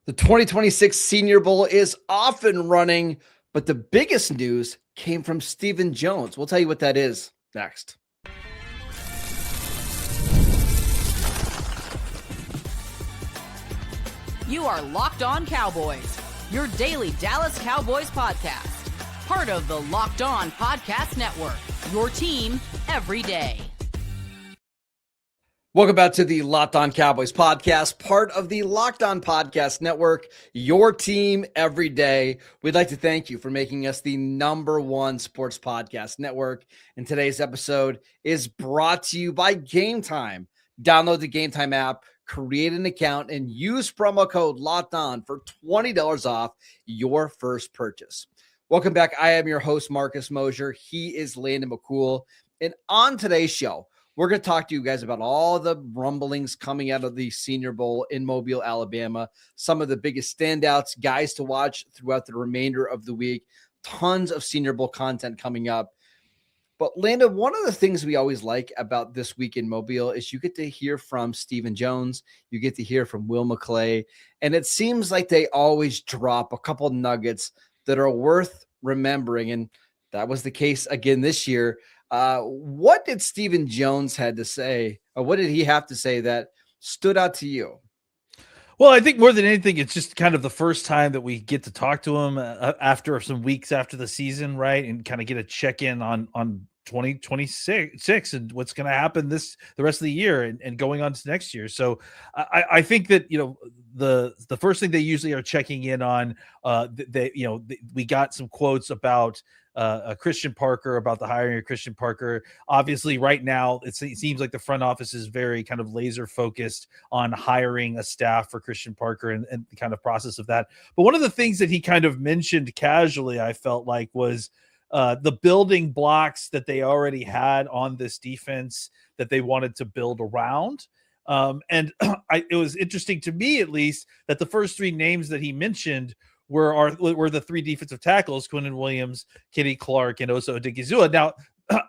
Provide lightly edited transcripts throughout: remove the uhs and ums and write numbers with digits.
The 2026 Senior Bowl is off and running, but the biggest news came from Stephen Jones. We'll tell you what that is next. You are Locked On Cowboys, your daily Dallas Cowboys podcast. Part of the Locked On Podcast Network, your team every day. Welcome back to the Locked On Cowboys podcast, part of the Locked On Podcast Network, your team every day. We'd like to thank you for making us the #1 sports podcast network. And today's episode is brought to you by Game Time. Download the Game Time app, create an account, and use promo code Locked On for $20 off your first purchase. Welcome back. I am your host, Marcus Mosher. He is Landon McCool. And on today's show, we're going to talk to you guys about all the rumblings coming out of the Senior Bowl in Mobile, Alabama, some of the biggest standouts, guys to watch throughout the remainder of the week, tons of Senior Bowl content coming up. But Landon, one of the things we always like about this week in Mobile is you get to hear from Stephen Jones, you get to hear from Will McClay, and it seems like they always drop a couple nuggets that are worth remembering, and that was the case again this year. What did Stephen Jones had to say, or what did he have to say that stood out to you? Well, I think more than anything, it's just kind of the first time that we get to talk to him after some weeks after the season, right? And kind of get a check-in on 2026 and what's going to happen the rest of the year and going on to next year. So I think that, the first thing they usually are checking in on, we got some quotes about Christian Parker, about the hiring of Christian Parker. Obviously, right now, it seems like the front office is very kind of laser focused on hiring a staff for Christian Parker and the kind of process of that. But one of the things that he kind of mentioned casually, I felt like, was the building blocks that they already had on this defense that they wanted to build around. And it was interesting to me, at least, that the first three names that he mentioned were the three defensive tackles: Quinnen Williams, Kenny Clark, and Osa Odighizuwa. Now,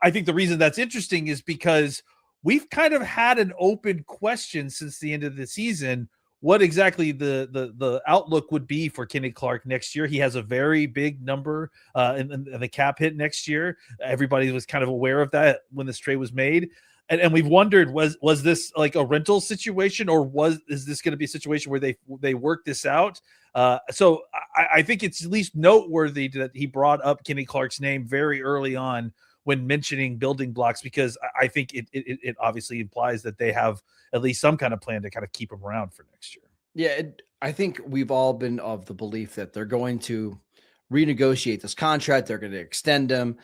I think the reason that's interesting is because we've kind of had an open question since the end of the season what exactly the outlook would be for Kenny Clark next year. He has a very big number in the cap hit next year. Everybody was kind of aware of that when this trade was made. And we've wondered, was this like a rental situation, or is this going to be a situation where they work this out? So I think it's at least noteworthy that he brought up Kenny Clark's name very early on when mentioning building blocks, because I think it obviously implies that they have at least some kind of plan to kind of keep him around for next year. Yeah, I think we've all been of the belief that they're going to renegotiate this contract. They're going to extend him.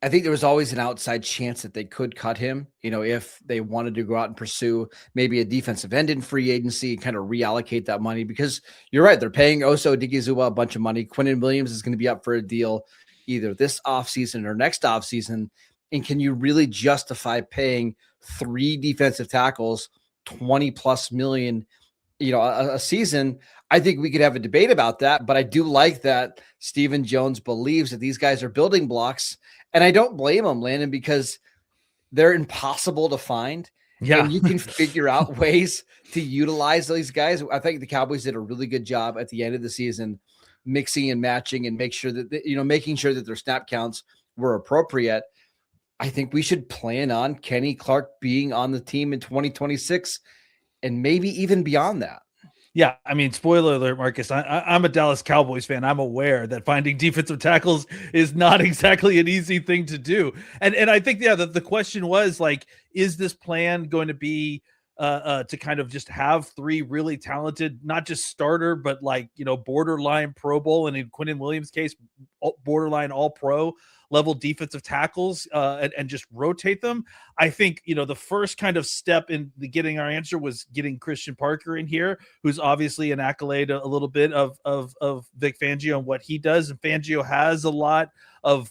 I think there was always an outside chance that they could cut him, if they wanted to go out and pursue maybe a defensive end in free agency, kind of reallocate that money, because you're right. They're paying Osa Odighizuwa a bunch of money. Quinnen Williams is going to be up for a deal either this offseason or next offseason. And can you really justify paying three defensive tackles $20+ million, a season? I think we could have a debate about that, but I do like that Stephen Jones believes that these guys are building blocks. And I don't blame him, Landon, because they're impossible to find. Yeah. And you can figure out ways to utilize these guys. I think the Cowboys did a really good job at the end of the season, mixing and matching and making sure that their snap counts were appropriate. I think we should plan on Kenny Clark being on the team in 2026 and maybe even beyond that. Yeah, I mean, spoiler alert, Marcus, I'm a Dallas Cowboys fan. I'm aware that finding defensive tackles is not exactly an easy thing to do. And I think, the question was, like, is this plan going to be to kind of just have three really talented, not just starter, but borderline Pro Bowl, and in Quinnen Williams' case, borderline All-Pro level defensive tackles and just rotate them? I think, the first kind of step in getting our answer was getting Christian Parker in here, who's obviously an accolade a little bit of Vic Fangio and what he does. And Fangio has a lot of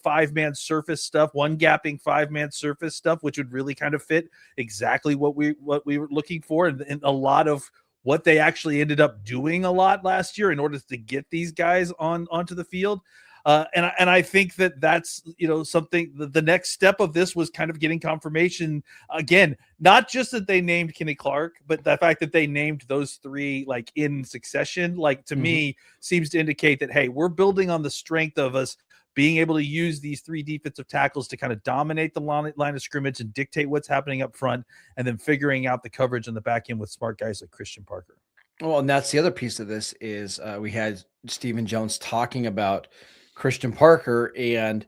five-man surface stuff, one gapping five-man surface stuff, which would really kind of fit exactly what we were looking for, and a lot of what they actually ended up doing a lot last year in order to get these guys onto the field. And I think that's something. The next step of this was kind of getting confirmation again, not just that they named Kenny Clark, but the fact that they named those three like in succession, like to me seems to indicate that, hey, we're building on the strength of us being able to use these three defensive tackles to kind of dominate the line of scrimmage and dictate what's happening up front, and then figuring out the coverage on the back end with smart guys like Christian Parker. Well, and that's the other piece of this is we had Stephen Jones talking about Christian Parker, and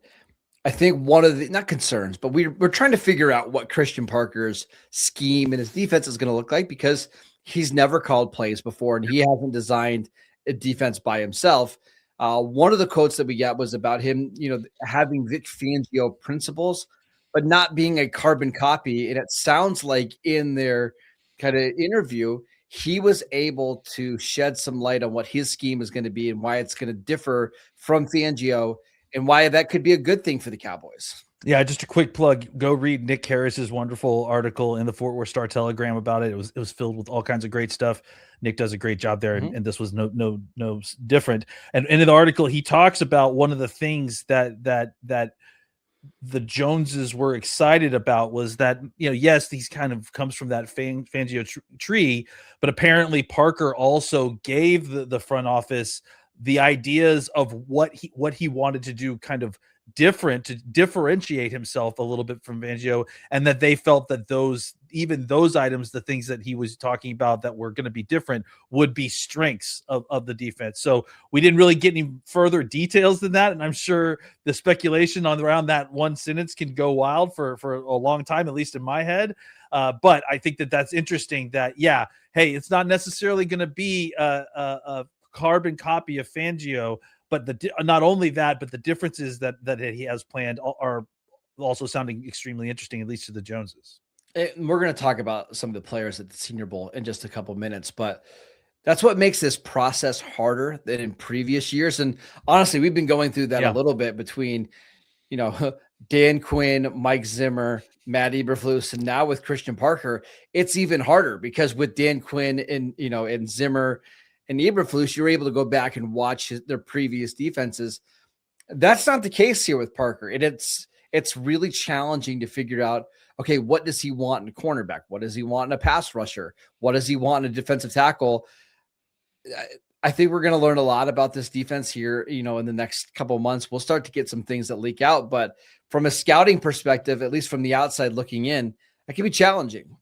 I think one of the, not concerns, but we're trying to figure out what Christian Parker's scheme and his defense is going to look like, because he's never called plays before and he hasn't designed a defense by himself. One of the quotes that we got was about him, having Vic Fangio principles, but not being a carbon copy. And it sounds like in their kind of interview, he was able to shed some light on what his scheme is going to be and why it's going to differ from Fangio, and why that could be a good thing for the Cowboys. Yeah, just a quick plug. Go read Nick Harris's wonderful article in the Fort Worth Star-Telegram about it. It was filled with all kinds of great stuff. Nick does a great job there, and this was no different. And in the article, he talks about one of the things that the Joneses were excited about was that, yes, these kind of comes from that Fangio tree, but apparently Parker also gave the front office the ideas of what he wanted to do kind of different to differentiate himself a little bit from Fangio, and that they felt that those items, the things that he was talking about that were going to be different, would be strengths of the defense. So we didn't really get any further details than that, and I'm sure the speculation around that one sentence can go wild for a long time, at least in my head. But I think that's interesting that, hey, it's not necessarily going to be a carbon copy of Fangio, but not only that, but the differences that he has planned are also sounding extremely interesting, at least to the Joneses. And we're going to talk about some of the players at the Senior Bowl in just a couple minutes, but that's what makes this process harder than in previous years. And honestly, we've been going through that a little bit between, Dan Quinn, Mike Zimmer, Matt Eberflus, and now with Christian Parker, it's even harder because with Dan Quinn and Zimmer and Eberflus, you're able to go back and watch their previous defenses. That's not the case here with Parker. It's really challenging to figure out, okay, what does he want in a cornerback? What does he want in a pass rusher? What does he want in a defensive tackle? I think we're going to learn a lot about this defense here, in the next couple of months. We'll start to get some things that leak out, but from a scouting perspective, at least from the outside looking in, that can be challenging.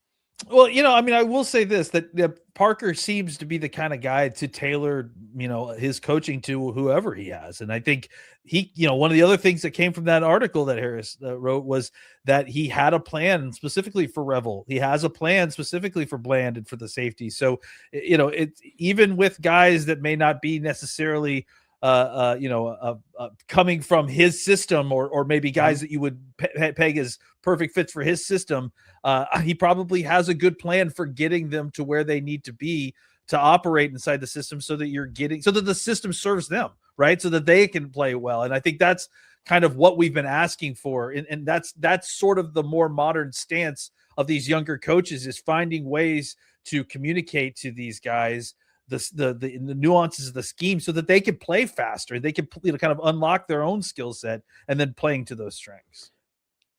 Well, I will say this, that Parker seems to be the kind of guy to tailor, his coaching to whoever he has. And I think he, one of the other things that came from that article that Harris wrote was that he had a plan specifically for Revel. He has a plan specifically for Bland and for the safety. So, it's even with guys that may not be necessarily coming from his system, or maybe guys that you would peg as perfect fits for his system. He probably has a good plan for getting them to where they need to be to operate inside the system, so that the system serves them, right? So that they can play well. And I think that's kind of what we've been asking for. And that's sort of the more modern stance of these younger coaches, is finding ways to communicate to these guys the nuances of the scheme so that they can play faster. They can kind of unlock their own skill set and then playing to those strengths.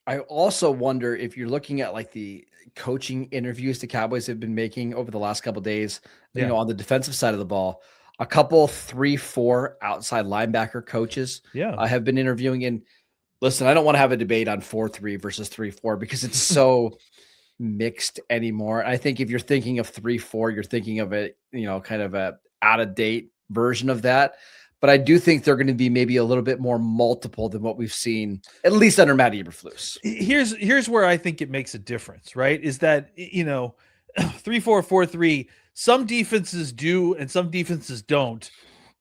I also wonder if you're looking at like the coaching interviews the Cowboys have been making over the last couple of days, on the defensive side of the ball, a couple 3-4 outside linebacker coaches have been interviewing. And listen, I don't want to have a debate on 4-3 versus 3-4 because it's so mixed anymore. I think if you're thinking of 3-4, you're thinking of it, kind of a out of date version of that. But I do think they're going to be maybe a little bit more multiple than what we've seen, at least under Matt Eberflus. Here's where I think it makes a difference, right? Is that, 3-4, 4-3, some defenses do and some defenses don't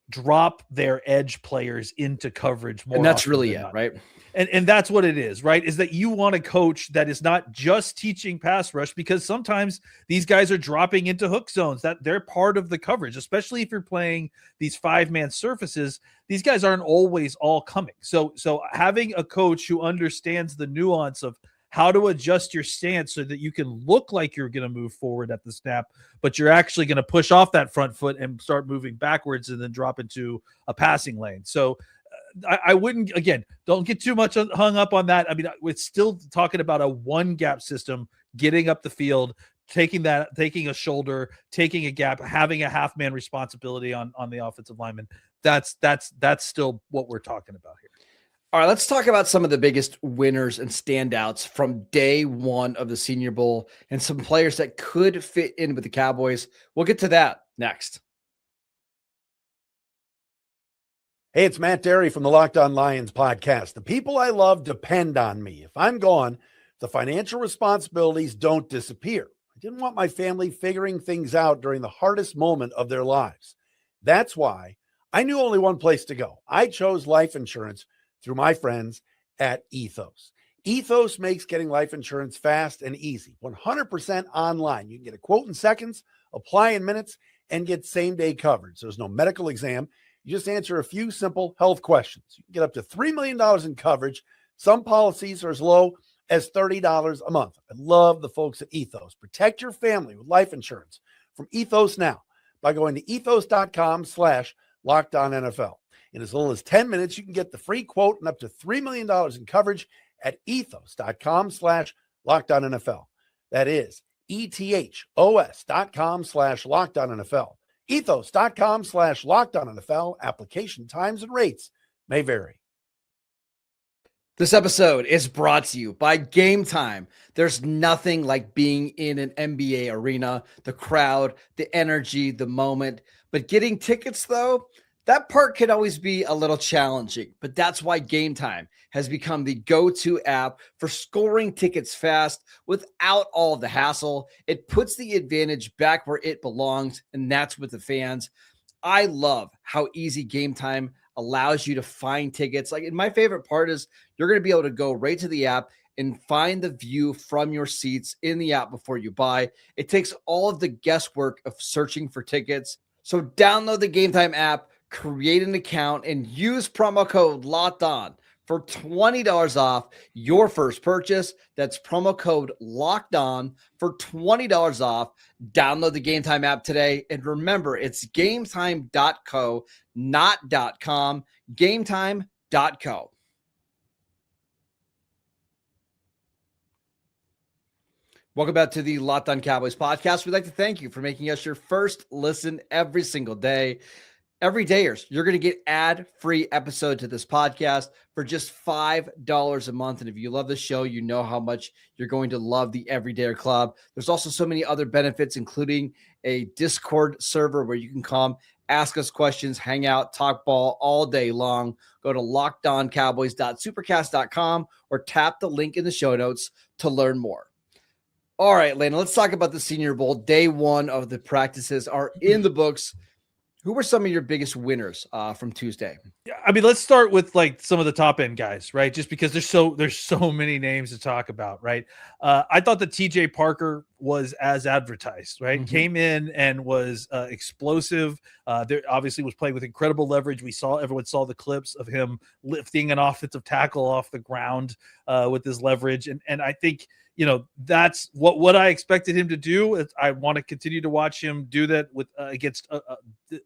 drop their edge players into coverage more. And that's really it, right? And that's what it is, right? Is that you want a coach that is not just teaching pass rush, because sometimes these guys are dropping into hook zones, that they're part of the coverage, especially if you're playing these 5-man surfaces. These guys aren't always all coming. So having a coach who understands the nuance of how to adjust your stance so that you can look like you're going to move forward at the snap, but you're actually going to push off that front foot and start moving backwards and then drop into a passing lane. So I wouldn't, again, don't get too much hung up on that. I mean, we're still talking about a one gap system, getting up the field, taking a shoulder, taking a gap, having a half man responsibility on the offensive lineman. That's still what we're talking about here. All right, let's talk about some of the biggest winners and standouts from day one of the Senior Bowl and some players that could fit in with the Cowboys. We'll get to that next. Hey, it's Matt Derry from the Locked On Lions podcast. The people I love depend on me. If I'm gone, the financial responsibilities don't disappear. I didn't want my family figuring things out during the hardest moment of their lives. That's why I knew only one place to go. I chose life insurance through my friends at Ethos. Ethos makes getting life insurance fast and easy, 100% online. You can get a quote in seconds, apply in minutes, and get same-day coverage. There's no medical exam. You just answer a few simple health questions. You can get up to $3 million in coverage. Some policies are as low as $30 a month. I love the folks at Ethos. Protect your family with life insurance from Ethos now by going to ethos.com/LockedOnNFL. In as little as 10 minutes, you can get the free quote and up to $3 million in coverage at ethos.com/LockedOnNFL. That is ethos.com/LockedOnNFL. Ethos.com/LockedOnNFL. Application times and rates may vary. This episode is brought to you by Game Time. There's nothing like being in an NBA arena, the crowd, the energy, the moment. But getting tickets, though, that part can always be a little challenging. But that's why Game Time has become the go-to app for scoring tickets fast without all of the hassle. It puts the advantage back where it belongs, and that's with the fans. I love how easy Game Time allows you to find tickets. And my favorite part is you're going to be able to go right to the app and find the view from your seats in the app before you buy. It takes all of the guesswork of searching for tickets. So download the Game Time app, create an account, and use promo code LOCKEDON for $20 off your first purchase. That's promo code LOCKEDON for $20 off. Download the Game Time app today. And remember, it's gametime.co, not .com, gametime.co. Welcome back to the Locked On Cowboys podcast. We'd like to thank you for making us your first listen every single day. Every dayers, you're going to get ad-free episode to this podcast for just $5 a month. And if you love the show, you know how much you're going to love the Everydayer Club. There's also so many other benefits, including a Discord server where you can come, ask us questions, hang out, talk ball all day long. Go to lockedoncowboys.supercast.com or tap the link in the show notes to learn more. All right, Landon, let's talk about the Senior Bowl. Day one of the practices are in the books. Who were some of your biggest winners from Tuesday? Yeah, I mean, let's start with like some of the top end guys, right? Just because there's so many names to talk about, right? I thought that TJ Parker was as advertised, right? Mm-hmm. Came in and was explosive. There obviously was playing with incredible leverage. Everyone saw the clips of him lifting an offensive tackle off the ground with his leverage, and I think, you know, that's what I expected him to do. I want to continue to watch him do that with against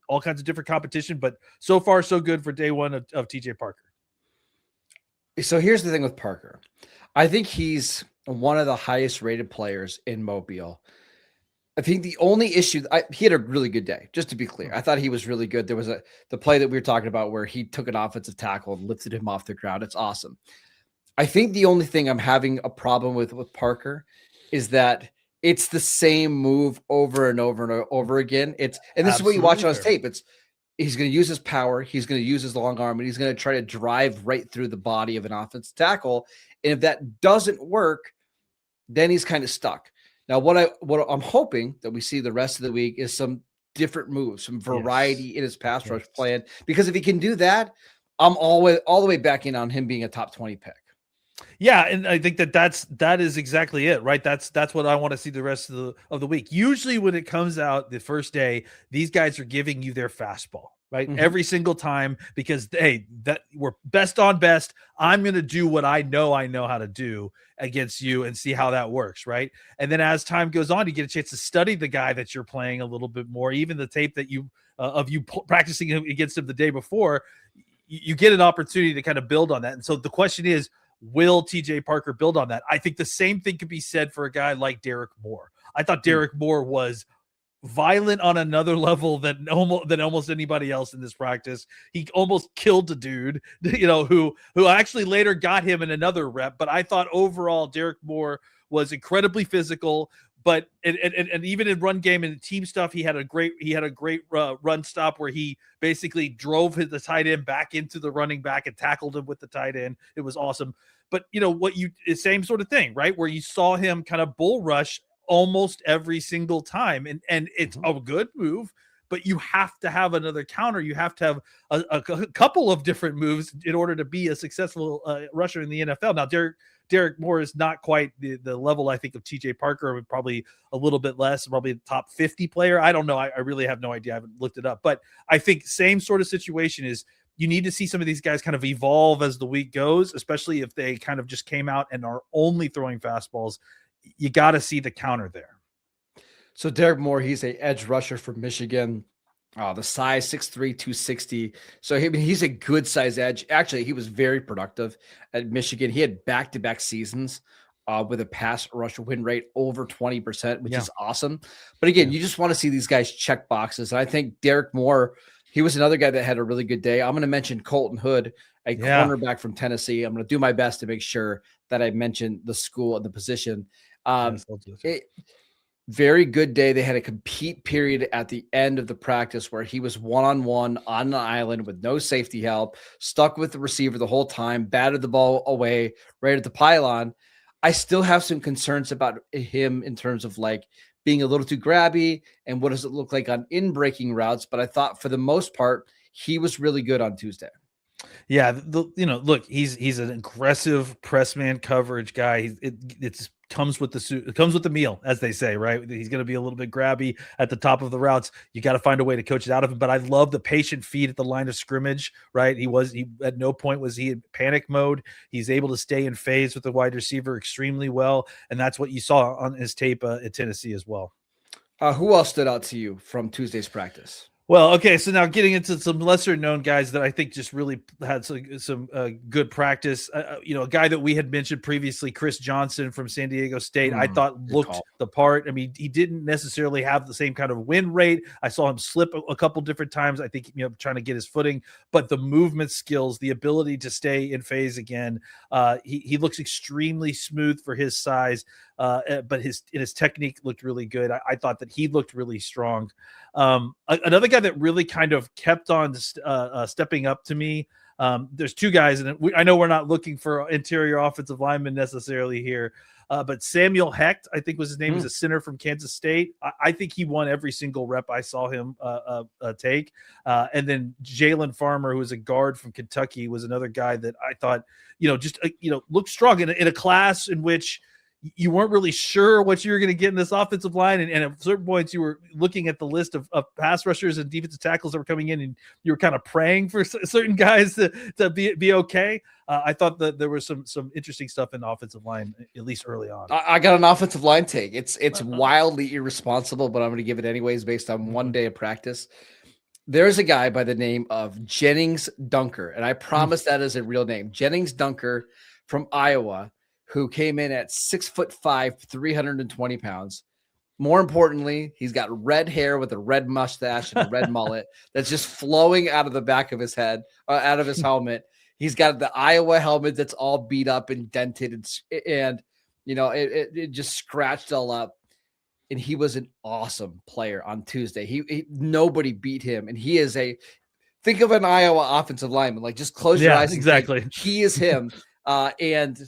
all kinds of different competition. But so far, so good for day one of TJ Parker. So here's the thing with Parker. I think he's one of the highest rated players in Mobile. I think the only issue, he had a really good day, just to be clear. I thought he was really good. There was the play that we were talking about where he took an offensive tackle and lifted him off the ground. It's awesome. I think the only thing I'm having a problem with Parker is that it's the same move over and over and over again. And this is what you watch on his tape. He's going to use his power. He's going to use his long arm, and he's going to try to drive right through the body of an offensive tackle. And if that doesn't work, then he's kind of stuck. Now, what I'm hoping that we see the rest of the week is some different moves, some variety in his pass rush plan. Because if he can do that, I'm all the way back in on him being a top 20 pick. Yeah, and I think that is exactly it, right? That's what I want to see the rest of the week. Usually when it comes out the first day, these guys are giving you their fastball, right? Mm-hmm. Every single time, because that we're best on best. I'm going to do what I know how to do against you and see how that works, right? And then as time goes on, you get a chance to study the guy that you're playing a little bit more, even the tape that you practicing against him the day before. you get an opportunity to kind of build on that. And so the question is, will TJ Parker build on that? I think the same thing could be said for a guy like Derek Moore. I thought Derek Moore was violent on another level than almost anybody else in this practice. He almost killed the dude, who actually later got him in another rep. But I thought overall Derek Moore was incredibly physical. But and even in run game and team stuff, he had a great run stop where he basically drove the tight end back into the running back and tackled him with the tight end. It was awesome. But same sort of thing, right? Where you saw him kind of bull rush almost every single time, and it's a good move. But you have to have another counter. You have to have a couple of different moves in order to be a successful rusher in the NFL. Now, Derek Moore is not quite the level, I think, of TJ Parker, probably a little bit less, probably the top 50 player. I don't know. I really have no idea. I haven't looked it up. But I think same sort of situation is you need to see some of these guys kind of evolve as the week goes, especially if they kind of just came out and are only throwing fastballs. You got to see the counter there. So Derek Moore, he's a edge rusher from Michigan. The size 6'3", 260. So he's a good size edge. Actually, he was very productive at Michigan. He had back-to-back seasons with a pass rush win rate over 20%, which is awesome. But again, you just want to see these guys check boxes. And I think Derek Moore, he was another guy that had a really good day. I'm going to mention Colton Hood, a cornerback from Tennessee. I'm going to do my best to make sure that I mention the school and the position. Very good day. They had a compete period at the end of the practice where he was one-on-one on an island with no safety help, stuck with the receiver the whole time, batted the ball away right at the pylon. I still have some concerns about him in terms of like being a little too grabby and what does it look like on in-breaking routes. But I thought for the most part, he was really good on Tuesday. Yeah, look, he's an aggressive press man coverage guy. It comes with the meal, as they say, right? He's going to be a little bit grabby at the top of the routes. You got to find a way to coach it out of him. But I love the patient feed at the line of scrimmage, right? He at no point was he in panic mode. He's able to stay in phase with the wide receiver extremely well, and that's what you saw on his tape at Tennessee as well. Who else stood out to you from Tuesday's practice? Well, okay, so now getting into some lesser-known guys that I think just really had some good practice. A guy that we had mentioned previously, Chris Johnson from San Diego State, I thought looked the part. I mean, he didn't necessarily have the same kind of win rate. I saw him slip a couple different times, I think, trying to get his footing. But the movement skills, the ability to stay in phase again, he looks extremely smooth for his size. But his technique looked really good. I thought that he looked really strong. Another guy that really kind of kept on stepping up to me. There's two guys, and I know we're not looking for interior offensive linemen necessarily here, but Samuel Hecht, I think was his name, is a center from Kansas State. I think he won every single rep I saw him take. And then Jalen Farmer, who was a guard from Kentucky, was another guy that I thought, looked strong in a class in which you weren't really sure what you were going to get in this offensive line. And at certain points you were looking at the list of pass rushers and defensive tackles that were coming in, and you were kind of praying for certain guys to be okay. I thought that there was some interesting stuff in the offensive line, at least early on. I got an offensive line take. It's wildly irresponsible, but I'm going to give it anyways based on one day of practice. There's a guy by the name of Gennings Dunker, and I promise that is a real name. Gennings Dunker from Iowa, who came in at 6'5", 320 pounds. More importantly, he's got red hair with a red mustache and a red mullet that's just flowing out of the back of his head, out of his helmet. He's got the Iowa helmet that's all beat up and dented, and it just scratched all up. And he was an awesome player on Tuesday. Nobody beat him, and he is think of an Iowa offensive lineman. Like, just close your eyes. Exactly. He is him, and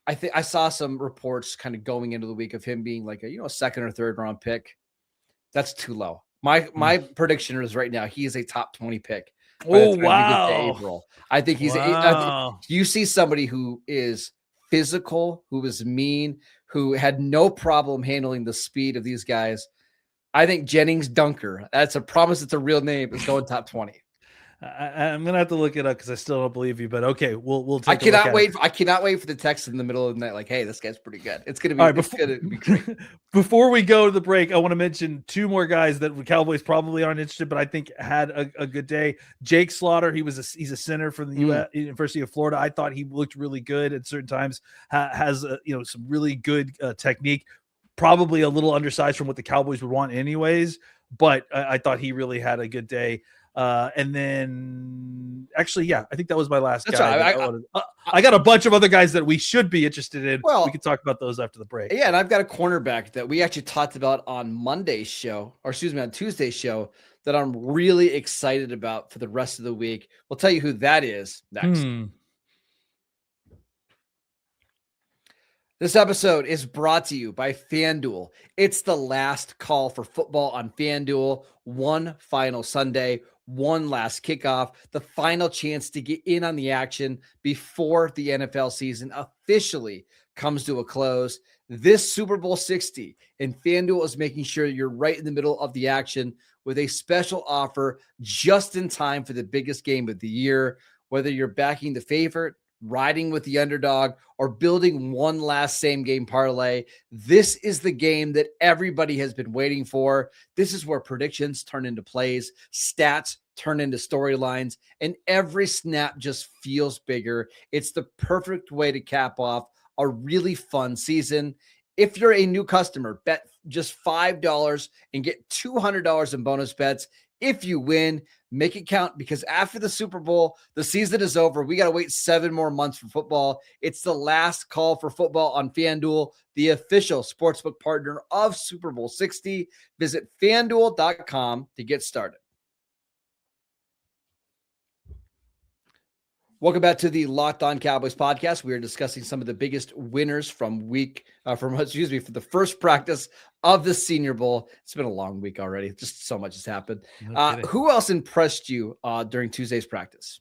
I think I saw some reports kind of going into the week of him being like a second or third round pick. That's too low. My prediction is right now he is a top 20 pick. Oh, wow. I think he's you see somebody who is physical, who is mean, who had no problem handling the speed of these guys. I think Gennings Dunker, that's a promise, it's a real name, is going top 20. I'm gonna have to look it up because I still don't believe you. But okay, we'll take. I cannot wait for the text in the middle of the night. Like, hey, this guy's pretty good. It's gonna be. All right, it's gonna be great. Before we go to the break, I want to mention two more guys that the Cowboys probably aren't interested, but I think had a good day. Jake Slaughter, he's a center from the University of Florida. I thought he looked really good at certain times. Has some really good technique. Probably a little undersized from what the Cowboys would want, anyways. But I thought he really had a good day. And then actually, I think that was my last guy. Right. I got a bunch of other guys that we should be interested in. Well, we can talk about those after the break. Yeah, and I've got a cornerback that we actually talked about on Monday's show, on Tuesday's show, that I'm really excited about for the rest of the week. We'll tell you who that is next. This episode is brought to you by FanDuel. It's the last call for football on FanDuel. One final Sunday, one last kickoff, the final chance to get in on the action before the NFL season officially comes to a close. This Super Bowl 60, and FanDuel is making sure you're right in the middle of the action with a special offer just in time for the biggest game of the year. Whether you're backing the favorite, riding with the underdog, or building one last same game parlay, this is the game that everybody has been waiting for. This is where predictions turn into plays, stats turn into storylines, and every snap just feels bigger. It's the perfect way to cap off a really fun season. If you're a new customer, bet just $5 and get $200 in bonus bets. If you win, make it count, because after the Super Bowl, the season is over. We got to wait 7 more months for football. It's the last call for football on FanDuel, the official sportsbook partner of Super Bowl 60. Visit FanDuel.com to get started. Welcome back to the Locked On Cowboys podcast. We are discussing some of the biggest winners from for the first practice of the Senior Bowl. It's been a long week already. Just so much has happened. Who else impressed you during Tuesday's practice?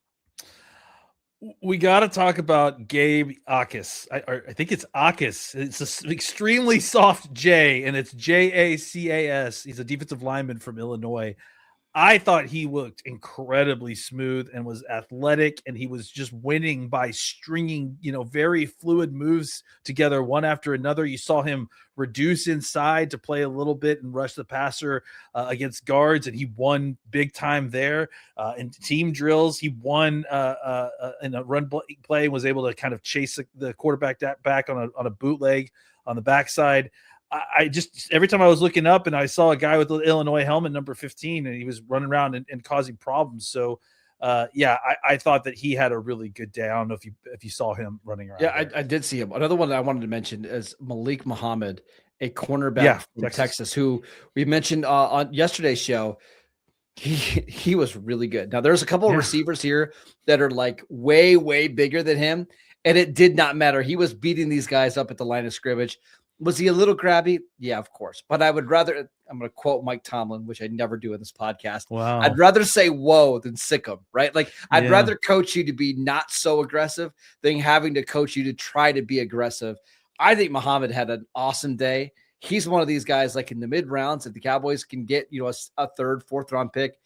We got to talk about Gabe Jacas. I think it's Jacas. It's an extremely soft J, and it's Jacas. He's a defensive lineman from Illinois. I thought he looked incredibly smooth and was athletic, and he was just winning by stringing, very fluid moves together one after another. You saw him reduce inside to play a little bit and rush the passer against guards, and he won big time there. In team drills, he won in a run play and was able to kind of chase the quarterback back on a bootleg on the backside. I just, every time I was looking up and I saw a guy with the Illinois helmet, number 15, and he was running around and causing problems. So, I thought that he had a really good day. I don't know if you saw him running around. Yeah, I did see him. Another one that I wanted to mention is Malik Muhammad, a cornerback from Texas, who we mentioned on yesterday's show. He was really good. Now, there's a couple of receivers here that are like way, way bigger than him, and it did not matter. He was beating these guys up at the line of scrimmage. Was he a little grabby? Yeah, of course. But I would rather, I'm going to quote Mike Tomlin, which I never do in this podcast. Wow. I'd rather say whoa than sick him, right? Like, I'd rather coach you to be not so aggressive than having to coach you to try to be aggressive. I think Muhammad had an awesome day. He's one of these guys, like in the mid rounds, if the Cowboys can get, a third, fourth round pick,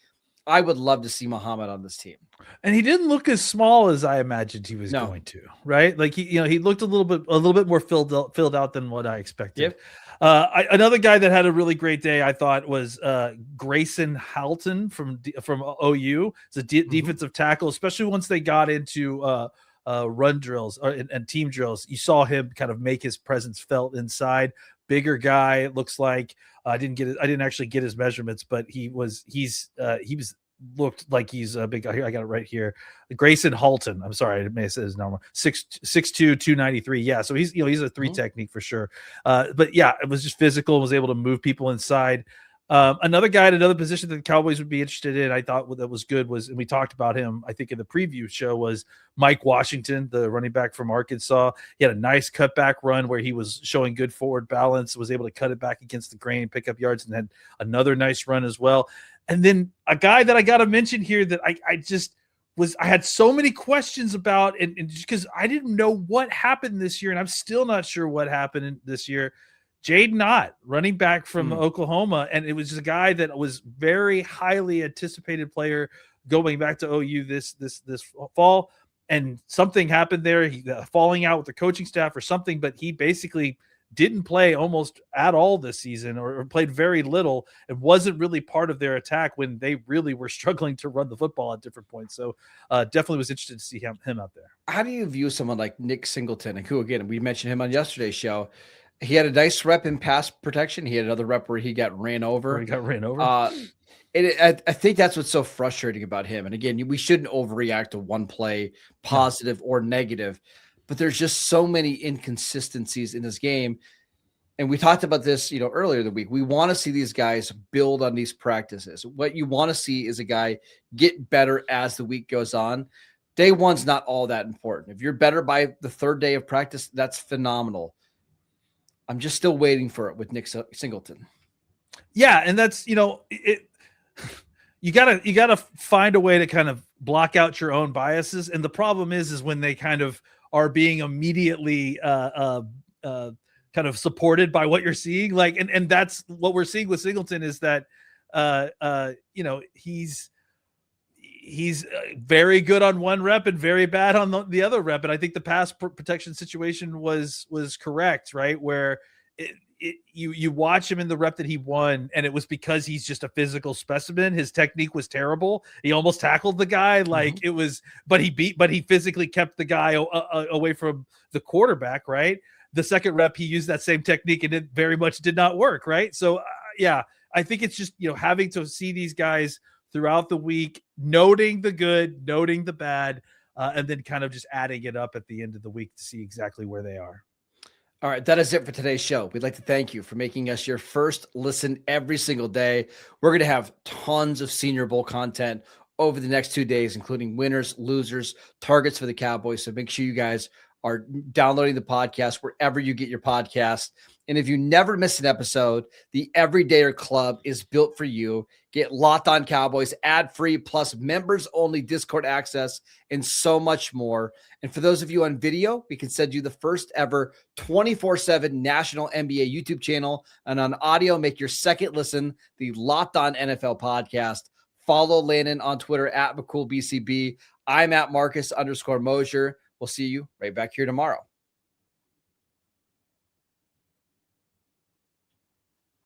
I would love to see Muhammad on this team. And he didn't look as small as I imagined he was going to, right? Like he looked a little bit more filled out than what I expected. Yep. Another guy that had a really great day, I thought, was Grayson Halton from OU. It's a defensive tackle, especially once they got into run drills and team drills. You saw him kind of make his presence felt inside. Bigger guy, it looks like. I didn't actually get his measurements, but he looked like he's a big guy. Here, I got it right here. Grayson Halton. I'm sorry, I may have said his number. 6'2", 293. Yeah, so he's a 3 technique for sure. But yeah, it was just physical. Was able to move people inside. Another guy at another position that the Cowboys would be interested in, I thought that was good was, and we talked about him, I think in the preview show, was Mike Washington, the running back from Arkansas. He had a nice cutback run where he was showing good forward balance, was able to cut it back against the grain, pick up yards, and had another nice run as well. And then a guy that I got to mention here that I had so many questions about, and just because I didn't know what happened this year, and I'm still not sure what happened this year. Jaden Ott, running back from Oklahoma, and it was just a guy that was very highly anticipated player going back to OU this fall, and something happened there, falling out with the coaching staff or something, but he basically didn't play almost at all this season, or played very little, and wasn't really part of their attack when they really were struggling to run the football at different points. So definitely was interested to see him out there. How do you view someone like Nick Singleton, and who, again, we mentioned him on yesterday's show? He had a nice rep in pass protection. He had another rep where he got ran over. I think that's what's so frustrating about him. And again, we shouldn't overreact to one play, positive or negative, but there's just so many inconsistencies in this game. And we talked about this, earlier in the week. We want to see these guys build on these practices. What you want to see is a guy get better as the week goes on. Day one's not all that important. If you're better by the third day of practice, that's phenomenal. I'm just still waiting for it with Nick Singleton. Yeah, and that's, you gotta find a way to kind of block out your own biases. And the problem is when they kind of are being immediately kind of supported by what you're seeing. Like, and that's what we're seeing with Singleton, is that he's very good on one rep and very bad on the other rep. And I think the pass protection situation was correct, right? Where you watch him in the rep that he won, and it was because he's just a physical specimen. His technique was terrible. He almost tackled the guy. Like it was, but he physically kept the guy away from the quarterback. Right. The second rep, he used that same technique, and it very much did not work. Right. So I think it's just, having to see these guys throughout the week, noting the good, noting the bad, and then kind of just adding it up at the end of the week to see exactly where they are. All right, that is it for today's show. We'd like to thank you for making us your first listen every single day. We're going to have tons of Senior Bowl content over the next 2 days, including winners, losers, targets for the Cowboys. So make sure you guys are downloading the podcast wherever you get your podcast. And if you never miss an episode, the Everydayer Club is built for you. Get Locked On Cowboys ad-free, plus members-only Discord access, and so much more. And for those of you on video, we can send you the first ever 24/7 national NBA YouTube channel. And on audio, make your second listen the Locked On NFL podcast. Follow Landon on Twitter at McCoolBCB. I'm at Marcus_Mosher. We'll see you right back here tomorrow.